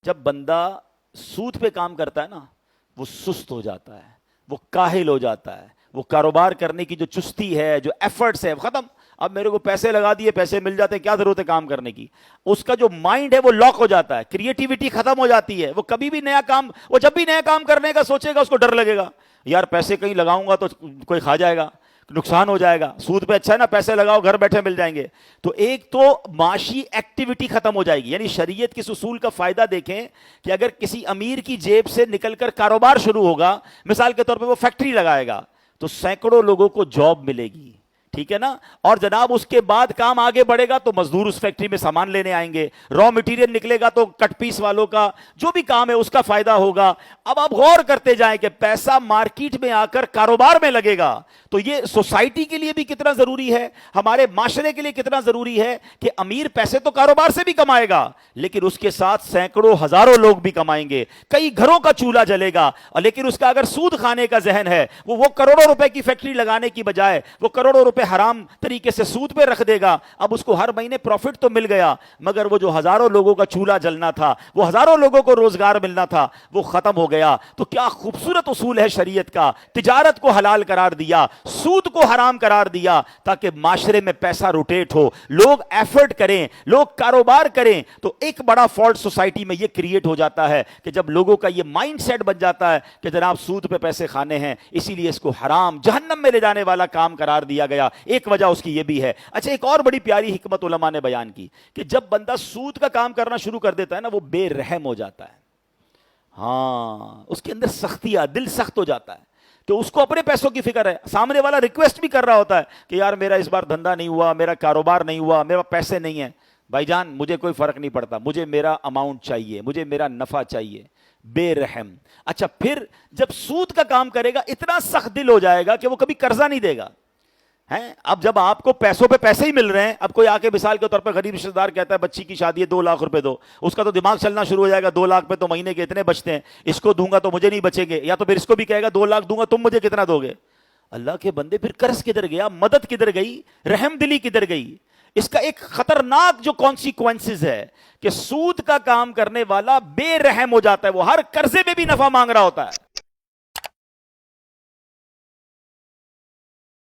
جب بندہ سود پہ کام کرتا ہے نا وہ سست ہو جاتا ہے، وہ کاہل ہو جاتا ہے، وہ کاروبار کرنے کی جو چستی ہے، جو ایفرٹس ہے ختم. اب میرے کو پیسے لگا دیے، پیسے مل جاتے ہیں، کیا ضرورت ہے کام کرنے کی. اس کا جو مائنڈ ہے وہ لاک ہو جاتا ہے، کریٹیوٹی ختم ہو جاتی ہے. وہ کبھی بھی نیا کام، وہ جب بھی نیا کام کرنے کا سوچے گا اس کو ڈر لگے گا، یار پیسے کہیں لگاؤں گا تو کوئی کھا جائے گا، نقصان ہو جائے گا. سود پہ اچھا ہے نا، پیسے لگاؤ گھر بیٹھے مل جائیں گے. تو ایک تو معاشی ایکٹیویٹی ختم ہو جائے گی. یعنی شریعت کے اصول کا فائدہ دیکھیں کہ اگر کسی امیر کی جیب سے نکل کر کاروبار شروع ہوگا، مثال کے طور پہ وہ فیکٹری لگائے گا تو سینکڑوں لوگوں کو جاب ملے گی، ٹھیک ہے نا. اور جناب اس کے بعد کام آگے بڑھے گا تو مزدور اس فیکٹری میں سامان لینے آئیں گے، را مٹیریل نکلے گا تو کٹ پیس والوں کا جو بھی کام ہے اس کا فائدہ ہوگا. اب آپ غور کرتے جائیں کہ پیسہ مارکیٹ میں آ کر کاروبار میں لگے گا تو یہ سوسائٹی کے لیے بھی کتنا ضروری ہے، ہمارے معاشرے کے لیے کتنا ضروری ہے کہ امیر پیسے تو کاروبار سے بھی کمائے گا لیکن اس کے ساتھ سینکڑوں ہزاروں لوگ بھی کمائیں گے، کئی گھروں کا چولہا جلے گا. لیکن اس کا اگر سود کھانے کا ذہن ہے، وہ کروڑوں روپے کی فیکٹری لگانے کی بجائے وہ کروڑوں روپے حرام طریقے سے سود پہ رکھ دے گا. اب اس کو ہر مہینے پروفٹ تو مل گیا مگر وہ جو ہزاروں لوگوں کا چولہا جلنا تھا، وہ ہزاروں لوگوں کو روزگار ملنا تھا، وہ ختم ہو گیا. تو کیا خوبصورت اصول ہے شریعت کا. تجارت کو حلال قرار دیا، سود کو حرام قرار دیا تاکہ معاشرے میں پیسہ روٹیٹ ہو، لوگ ایفرٹ کریں، لوگ کاروبار کریں. تو ایک بڑا فالٹ سوسائٹی میں یہ کریٹ ہو جاتا ہے کہ جب لوگوں کا یہ مائنڈ سیٹ بن جاتا ہے کہ جناب سود پہ پیسے کھانے ہیں، اسی لیے اس کو حرام جہنم میں لے جانے والا کام قرار دیا گیا. ایک وجہ اس کی یہ بھی ہے. اچھا، ایک اور بڑی پیاری حکمت علماء نے بیان کی کہ جب بندہ سود کا کام کرنا شروع کر دیتا ہے نا وہ بے رحم ہو جاتا ہے. ہاں، اس کے اندر سختی آ، دل سخت ہو جاتا ہے کہ اس کو اپنے پیسوں کی فکر ہے. سامنے والا ریکویسٹ بھی کر رہا ہوتا ہے کہ یار میرا اس بار دھندا نہیں ہوا، میرا کاروبار نہیں ہوا، میرا پیسے نہیں ہیں. بھائی جان مجھے کوئی فرق نہیں پڑتا، مجھے میرا اماؤنٹ چاہیے، مجھے میرا نفع چاہیے. بے رحم. اچھا، پھر جب سود کا کام کرے گا اتنا سخت دل ہو جائے گا کہ وہ کبھی قرضہ نہیں دے گا. اب جب آپ کو پیسوں پہ پیسے ہی مل رہے ہیں، اب کوئی آ کے مثال کے طور پہ غریب رشتہ دار کہتا ہے بچی کی شادی ہے 2 لاکھ روپے دو، اس کا تو دماغ چلنا شروع ہو جائے گا 2 لاکھ پہ تو مہینے کے اتنے بچتے ہیں، اس کو دوں گا تو مجھے نہیں بچیں گے. یا تو پھر اس کو بھی کہے گا 2 لاکھ دوں گا تم مجھے کتنا دو گے. اللہ کے بندے، پھر قرض کدھر گیا، مدد کدھر گئی، رحم دلی کدھر گئی. اس کا ایک خطرناک جو کانسیکوینسز ہے کہ سود کا کام کرنے والا بے رحم ہو جاتا ہے، وہ ہر قرضے میں بھی نفع مانگ رہا ہوتا ہے.